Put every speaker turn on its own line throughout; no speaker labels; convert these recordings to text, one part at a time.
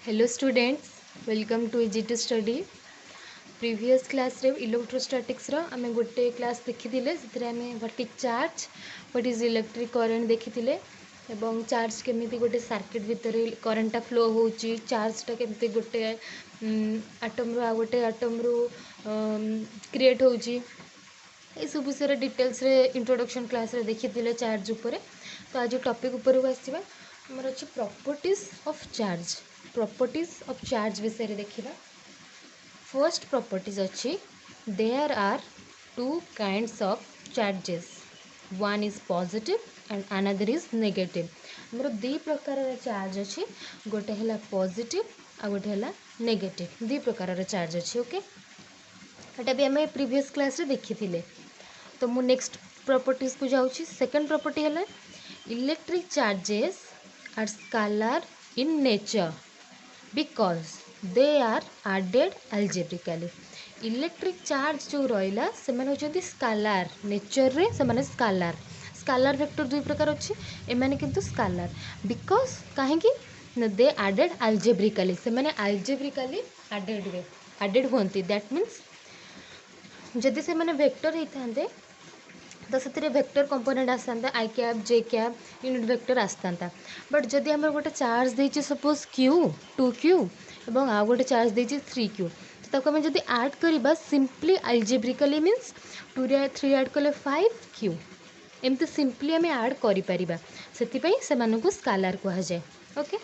Hello students, welcome to easy to study. Previous class रे electrostatics रो आमे गोटे क्लास देखिथिले सेतरे आमे what is charge, what is electric current देखिथिले एवं चार्ज केमिति गोटे सर्किट भितर करंटटा फ्लो होउची, चार्जटा केमिति गोटे आटम रो आ गोटे आटम रो क्रिएट होउची। ये सब विषय डिटेल्स रे इंट्रोडक्शन क्लास रे देखिथिले चार्ज उपरे। तो आज टॉपिक ऊपर को आसीबा हमर अछि properties of charge. Properties of charge विषय रे देखिबा। फर्स्ट प्रॉपर्टीज अछि there are two kinds of charges, one is positive and another is negative. हमर दो प्रकार रे चार्ज अछि, गोटे हला पॉजिटिव आ गोटे हला नेगेटिव। दो प्रकार रे चार्ज अछि। ओके, एटा भी हमें प्रीवियस क्लास रे देखिथिले। तो मु नेक्स्ट प्रॉपर्टीज को जाउची। सेकंड प्रॉपर्टी हला electric charges are scalar in nature because they are added algebraically। Electric charge जो रहिला से माने होचंती स्केलर नेचर रे, से माने स्केलर स्केलर वेक्टर दुई प्रकार अछि, ए माने किंतु स्केलर बिकॉज काहे कि दे एडेड algebraically, से माने algebraically एडेड होंती। दैट मीन्स जदि से माने वेक्टर होइथांते तो से वेक्टर कंपोनेंट आसता आई कैप जे कैप यूनिट वेक्टर आसता। बट जदि आम गोटे चार्ज देछि सपोज क्यू 2q एवं आ गोटे चार्ज देछि 3q, तो ताको आम जदि ऐड करबा सिंपली अलजेब्रिकली मीन्स 2 रे 3 ऐड कले 5q, एमती सिंपली आम ऐड करि परिबा, सेति से मानकु स्केलर कहा जाए। Okay,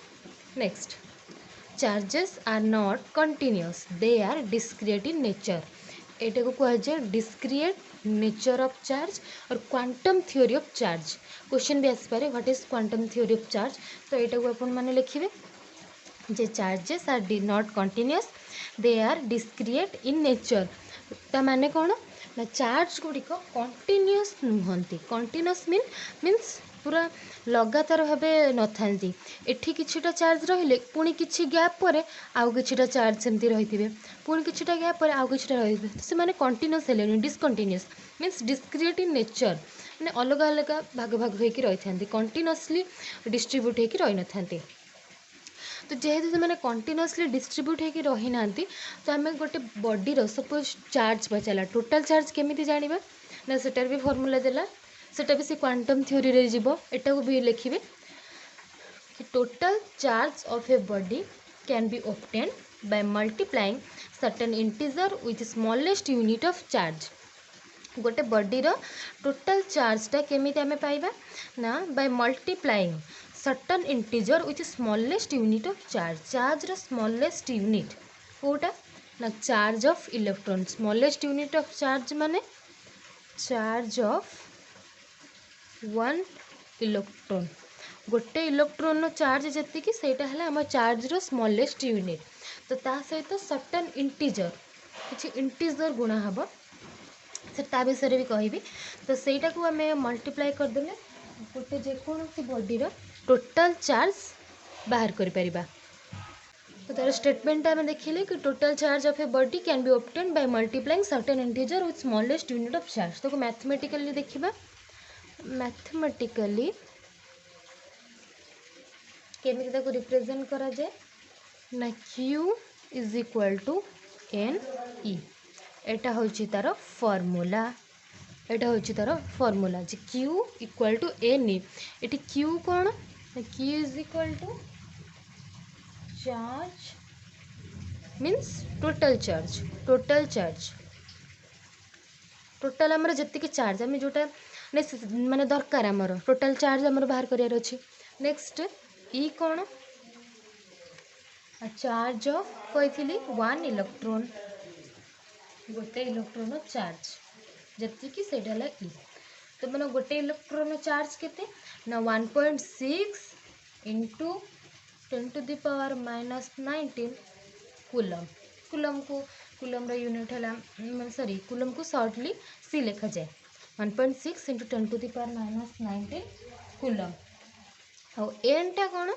next charges are not continuous, they are discrete in nature. एटा को कहा जाए डिस्क्रिएट नेचर ऑफ चार्ज और quantum theory of charge. Question भी आसपारे what is quantum theory of charge. तो यहाँ को अपन मैंने लिखिए जे charges are not continuous, they are discrete in nature. ता माने कौन ना चार्ज गुड़िक कंटिन्यूअस नुहंती। कंटिन्यूअस मीन्स पूरा लगातार भावे न थांती। एठी किछिटा चार्ज रहिले पुणी किछि गैप पर आउ किछिटा चार्ज सेमती रहिथिबे, पुणी किछिटा गैप पर आउ किछिटा रहिथिबे, से माने कंटिन्यूअस हेलेनी। Discontinuous means discrete in nature, माने अलग अलग भाग भाग होइकी रहिथांती, कंटिन्यूअसली डिस्ट्रीब्यूट होइकी रहि नथांती। तो जेहेतु से कंटिन्यूअसली डिस्ट्रीब्यूट होइकी रहि नांती, तो आम गोटे बॉडीर सपोज चार्ज पचाला, टोटाल चार्ज केमिति जानिबा ना, सेटार भी फॉर्मूला देला, सेटा भी से क्वांटम थ्योरी रे जीवो। एटा को भी लिखिबे कि total charge of a body can be obtain by multiplying certain integer with smallest unit of charge. गोटे बॉडीर टोटल चार्जटा केमिति आमे पाइबा ना by multiplying certain integer with smallest unit of charge. Charge रो स्मॉलेस्ट यूनिट कोटा ना charge of electron. Smallest unit of charge माने चार्ज ऑफ 1 इलेक्ट्रॉन। गोटे इलेक्ट्रॉन रो चार्ज जति सेटा है आम चार्ज रो स्मॉलेस्ट यूनिट। तो ता सहित सर्टन इंटीजर किछि इंटीजर गुणा हबो, से ता विषय भी कहबी। तो सेटा को आम मल्टीप्लाई करदेले गोटे जेकोसी बॉडीर टोटल चार्ज बाहर कर परिबा। तो तार स्टेटमेंट आम देखिले कि total charge of a body can be obtain by multiplying certain integer with smallest unit of charge. तो मैथमेटिकली देखिबा, मैथमेटिकली केमिति ताको रिप्रेजेंट करा जाए ना q is equal to n e. एटा होची तार फॉर्मूला, एटा होची तार फॉर्मूला जे q equal to n e. एटी q कोन ना q is equal to charge means total charge. Total charge total आमर जति चार्ज आम जोटा माने दरकार आमर टोटल चार्ज आमर बाहर करियार अछि। नेक्स्ट ई कौन चार्ज ऑफ कही 1 इलेक्ट्रॉन, गोटे इलेक्ट्रॉन चार्ज जति कि सेटा हला ई। तो मैंने गोटे इलेक्ट्रॉन चार्ज केते ना 1.6 इंटू 10⁻⁻19 कूलम। कूलम रा यूनिट है सॉरी कूलम को शॉर्टली सी लिखा जाए 1.6 इंटू 10⁻⁻19 कूलम। और एन टा कौन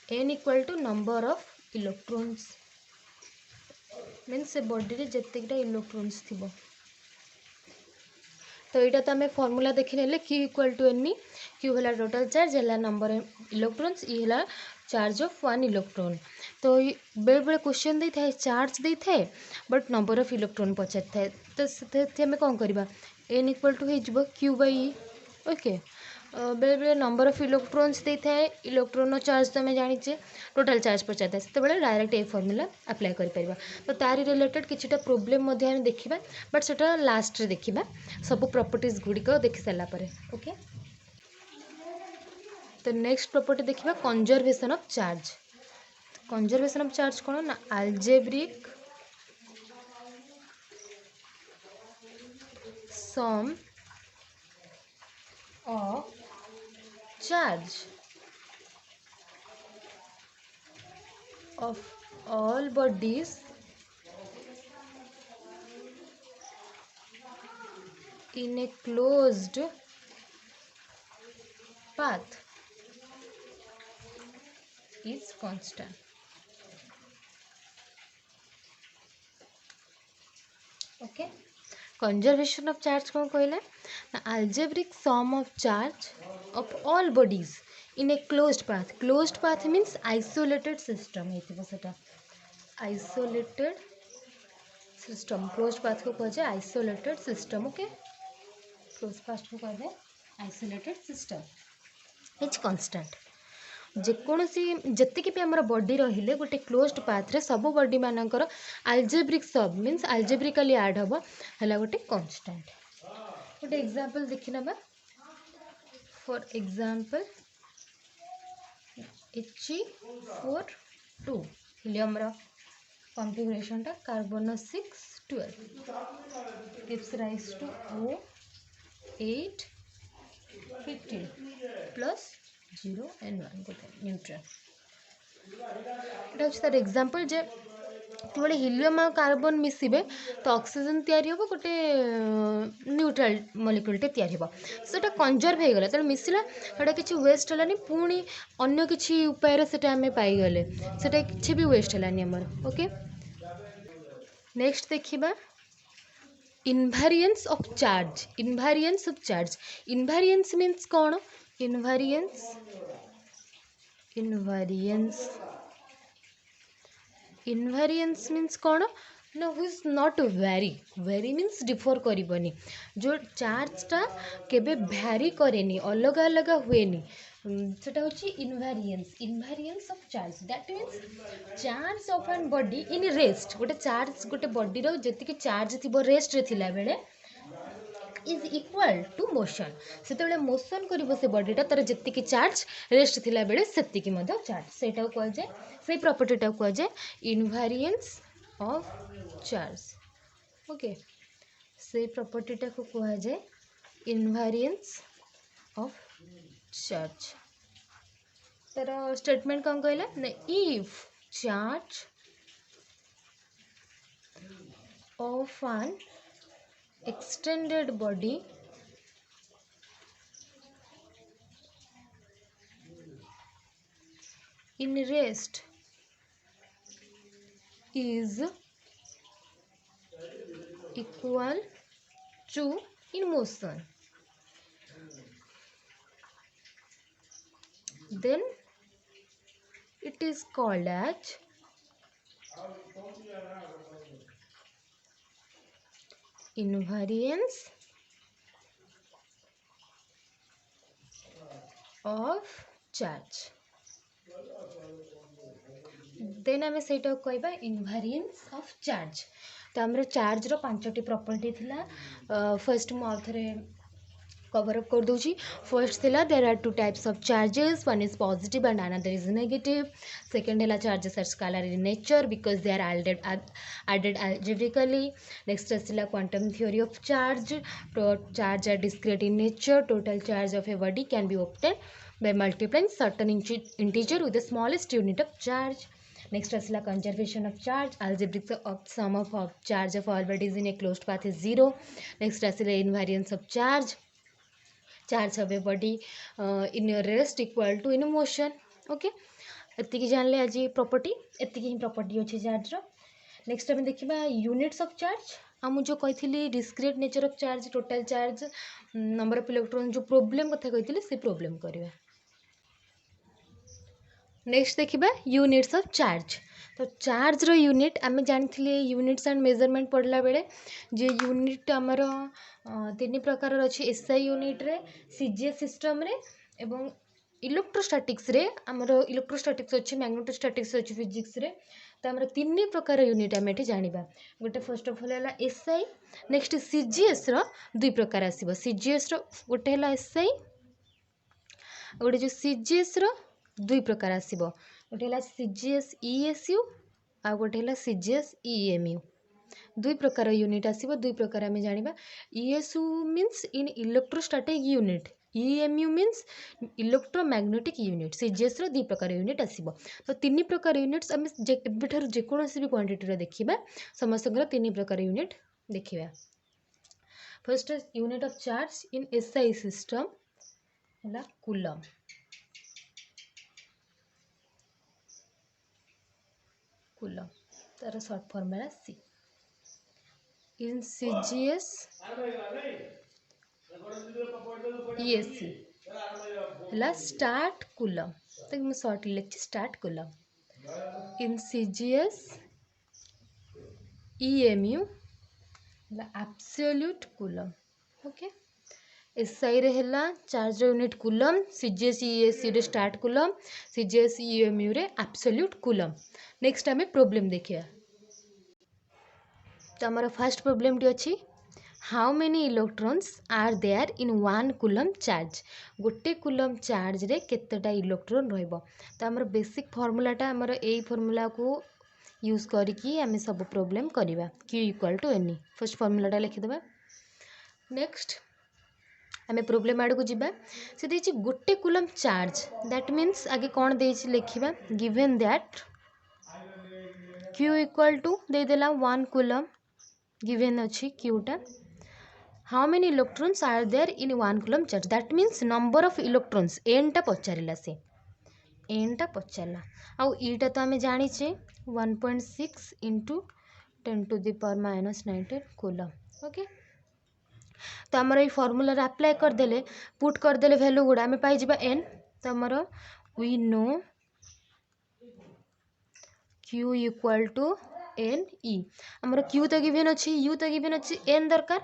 n equal to number of electrons means से बॉडी रे जतिकटा इलेक्ट्रॉन्स थिबो। तो यहाँ तो आम फर्मूला देखने Q equal to n Q है टोटल चार्ज है नंबर इलेक्ट्रॉन्स ई है चार्ज ऑफ वन इलेक्ट्रॉन। तो बेले बेले क्वेश्चन दे था चार्ज दे था बट नंबर ऑफ इलेक्ट्रॉन पचार था तो आम कौन करवा एन इक्वल टू हो Q बाई ई ओके। बेले बेले नंबर ऑफ इलेक्ट्रॉन्स दे था इलेक्ट्रॉन चार्ज तो आम जाचे टोटल चार्ज पचार था से डायरेक्ट ये फर्मूला अप्लाई कर तो तारी रिलेटेड किछिटा प्रोब्लेम देखा बट से लास्ट रे देखा सब प्रॉपर्टीज गुड़िक देख सारापर ओके। तो नेक्स्ट प्रॉपर्टी देखा conservation of charge. Conservation of charge कौन ना algebraic sum of charge of all bodies in a closed path is constant. Okay. Conservation of charge कौन कहला ना algebraic sum of charge of all bodies in a closed path. Closed path means isolated system है isolated system. Closed path को कह जाए isolated system. Okay. Closed path को कह जाए isolated system. It's constant. जेकोसी जितकी भी आमर बॉडी रहिले गोटे क्लोज्ड पाथ रे सब बॉडी मानकर अलजेब्रिक सब मीन्स अलजेब्रिकली ऐड हम है गोटे कांस्टेंट। गोटे एग्जांपल देखि नबा फॉर एग्जांपल He4 2 हीलियम रो कॉन्फ़िगरेशन टा carbon 612 gives rise to O8 15 plus 0 and 1 गोटे न्यूट्रन। ये तार एग्जांपल जे जो हिलियम और कार्बन मिसबे तो ऑक्सीजन तैयारी हम गोटे न्यूट्रल मॉलिक्यूलटे तैयारी हो सेटा कंजर्व हो गला तो मिसला सेटा किछि वेस्ट हलानी पुणी अन्य किछि उपाय से आम पाईगले सेटा किछि भी वेस्ट हलानी हमर ओके। नेक्स्ट देखिबा invariance of charge. Invariance of charge invariance means कौन इनवेरिएंस इनवेरिएंस मीन्स कौन ना whose not very very means differ करनी जो चार्जटा केबे भैरी करेनी अलग अलग हुएनी सेटा होची invariance. Invariance of charge that means charge of an body in rest गोटे चार्ज गोटे बॉडी रो जति चार्ज थी रेस्ट रे थिला बेले इज इक्वल टू मोशन से मोशन कर से बॉडीटा तार जी चार्ज रेस्ट थिला बेले सेतिक चार्ज से कह जाए से प्रॉपर्टीटा कह जाए इनवेरिएंस ऑफ चार्ज ओके। से प्रॉपर्टीटा को कह जाए इनवेरिएंस ऑफ चार्ज। तार स्टेटमेंट कौन कहला ना if charge of an extended body in rest is equal to in motion then it is called as invariance of charge। Then आम से कहवा इनवेरिएंस ऑफ चार्ज। तो आम चार्ज रो 5टी प्रॉपर्टी थिला फर्स्ट मु आउथरे कवर अप कर दूची। फर्स्ट थिला there are two types of charges one is positive and another is negative. Second है charges are scalar in nature because they are added algebraically। Next आसला quantum theory of charge. Charge are discrete in nature total charge of a body can B obtained by multiplying certain integer with the smallest unit of charge। Next asla conservation of charge algebraic of sum of charge of all bodies in a closed path is 0। Next asla invariance of charge of a body in a rest equal to in a motion okay. एतिकी जानले आज property एतिकी ही property अच्छे charge रो। Next आम देखा units of charge. मुझे कही discrete nature of charge, total charge, number of electron, जो प्रॉब्लम कथा कही से प्रॉब्लम करवा। नेक्स्ट देखिबा यूनिट्स ऑफ चार्ज। तो चार्ज रो यूनिट आम जानी यूनिट्स एंड मेजरमेंट पढ़ला बेले जे यूनिट आमर तीन प्रकार अच्छी एसआई यूनिट रे, सीजीएस सिस्टम रे एवं इलेक्ट्रोस्टैटिक्स रे आमर इलेक्ट्रोस्टैटिक्स अच्छी, मैग्नेटोस्टैटिक्स अच्छी फिजिक्स रे। तो आमर तीन प्रकार यूनिट आम ये जाना। गोटे फर्स्ट ऑफ ऑल है एसआई, नेक्स्ट सीजीएस रो दुई प्रकार आसीबो, सीजीएस रो गोटे है एसआई, गोटे जो सीजीएस रो दुई प्रकार आसीबो, गोटे है सीजीएस ईएसयू आ गोटे है सीजीएस ईएमयू। दुई प्रकार यूनिट आसीबो, दुई प्रकार आम जाना। ESU means in electrostatic unit, EMU means electromagnetic unit. CGS रो दुई प्रकार यूनिट आसीबो। तो तीन प्रकार यूनिट्स आम एठार जेकोसी भी क्वांटिटी देखिबा समस्त तीन प्रकार यूनिट देखिबा। First unit of charge in SI system है कूलम। कूलम तार short formula C. In CGS ESC है स्टार्ट कूलम, तो मैं शॉर्ट लिखी stat coulomb. In CGS EMU है एब्सोल्यूट कूलम। ओके, एसआई रे है charge unit coulomb, CGS ESC रे स्टार्ट कूलम, सीजीएस ईएमयू रे एब्सोल्यूट कूलम। नेक्स्ट आम प्रॉब्लम देखिए। तो आमर फर्स्ट प्रॉब्लम टी अच्छी, how many electrons are there in one coulomb charge. गोटे कूलम चार्ज रे केतेटा इलेक्ट्रॉन रहिबो। तो आमर बेसिक फॉर्मूलाटा आमर एई फॉर्मूला को यूज करके आम सब प्रॉब्लम करवा। Q equal to N. First फॉर्मूलाटा लिखिदेबा। नेक्स्ट आम प्रॉब्लम आड़ को जीवा। से देछि गोटे कूलम चार्ज, दैट मीन्स आगे कौन देछि लिखिबा, given that Q equal to देदेला 1 कूलम, गिवन अच्छी Qटा। How many electrons are there in 1 coulomb charge, that means number of electrons, एनटा पचारिला से, एनटा पचारला। आउ ईटा तो आम जाचे 1.6 इंटू 10⁻⁻19 कूलम। ओके, तो आमर ये फॉर्मूला अप्लाई करदेले, पुट करदेले वैल्यू गुड़ा आम पाई एन। तो आमर we know Q equal to n e. आमर Q तो गिवन अच्छी, U तो गिवन अच्छी, एन दरकार।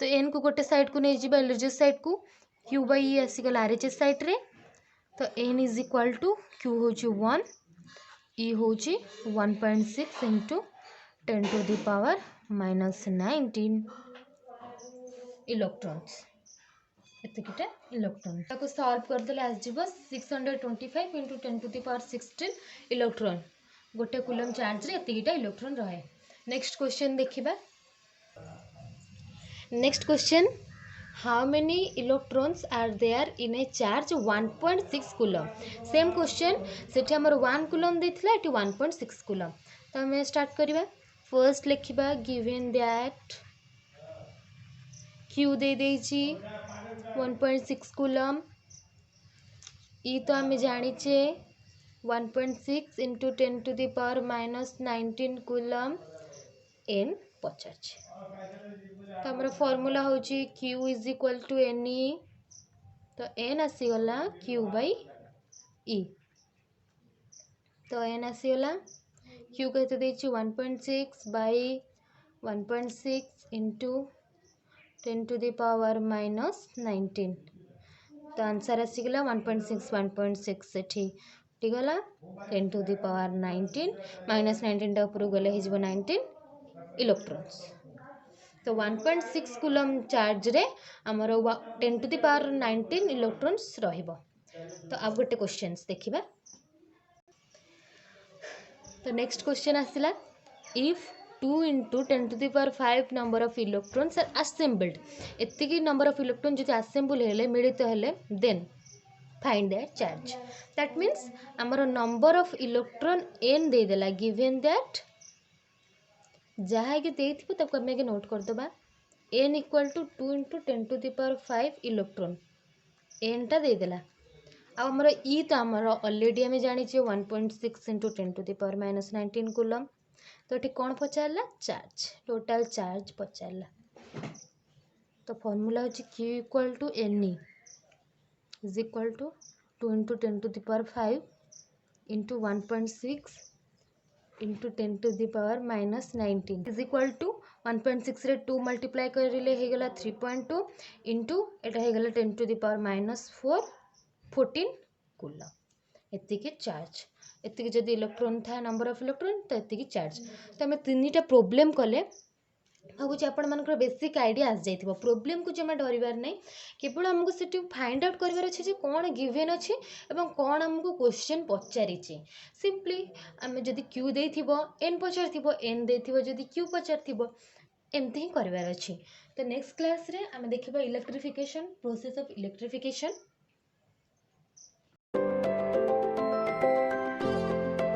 तो एन को गोटे साइड को नहीं जावा एलएचएस साइड को, Q बाई ई आसीगला आरएचएस साइड रे। तो N is equal to Q होची 1, ई होची 1.6 इंटू 10⁻⁻19 इलेक्ट्रॉन्स। एतिकिटा इलेक्ट्रॉन ताको सॉल्व करदेले आसीबो 625 इंटू 10⁻16 इलेक्ट्रॉन। गोटे कूलम चार्ज रे एतिकिटा इलेक्ट्रॉन रहे। नेक्स्ट क्वेश्चन देखिबा। Next question, how many electrons are there in a charge 1.6 coulomb. Same question, सेठी हमर 1 कूलम देथिला, एटी 1.6 कूलम। तो हमें स्टार्ट करिबा। फर्स्ट लिखिबा गिवन दैट Q दे देछि 1.6 कूलम, ई तो आम जाचे 1.6 इंटू 10⁻⁻19 कूलम, एन पचार। तो आमर फॉर्मूला होची Q is equal to n e. तो एन आसीगला Q बाई ई। तो एन आसीगला Q कहते देछि 1.6 बाई 1.6 इंटू 10⁻⁻19। तो आंसर आसीगला 1.6 1.6 सेठी गला 10⁻19 -19 टा ऊपर गले हिजबो 19 इलेक्ट्रॉन्स। तो 1.6 कूलम चार्ज रे हमर 10⁻19 इलेक्ट्रॉन्स रहिबो। तो अब गोटे क्वेश्चंस देखिबा। तो नेक्स्ट क्वेश्चन आसिला, if 2 into 10⁵ number of electrons are assembled, एतिकी नंबर ऑफ इलेक्ट्रॉन जो असेंबल हेले मिलित हेले, then find their charge. That means आमर नंबर ऑफ इलेक्ट्रॉन एन दे देला, गिवन दैट जहाँ कि देथिबो ताको आमे के नोट कर दबा। N equal to 2 into 10⁵ electron, n टा दे देला। आ हमर ई तो हमर ऑलरेडी आमे जानि 1.6 इंटू 10⁻⁻19 कूलम। तो ये कौन पचारा चार्ज टोटाल चार्ज पचारा तो फॉर्मूला होची Q equal to NE is equal to 2 into 10 to the power 5 into 1.6 into 10 to the power -19 is equal to 1.6 रे 2 मल्टीप्लाई करें होगला 3.2 इंटू एटा होगला 10 टू द पावर -4 14 कूलम एतिकी चार्ज एतिकी जदि इलेक्ट्रॉन था नंबर ऑफ इलेक्ट्रॉन तो एतिकी चार्ज तो आम 3टा प्रोब्लेम कले भावुँ आपण मान बेसिक आइडिया आसी जाइए प्रोब्लेम को जमा डरबार नहीं केवल आमको से फाइंड आउट करार अच्छे कौन गिवेन अच्छे कौन आमको क्वेश्चन पचारि सिंपली आम जदि क्यू दे एन पचार एन दे जदि क्यू पचार एमती ही करार अच्छे तो नेक्स्ट क्लास रे आम देखा इलेक्ट्रिफिकेशन प्रोसेस ऑफ इलेक्ट्रिफिकेशन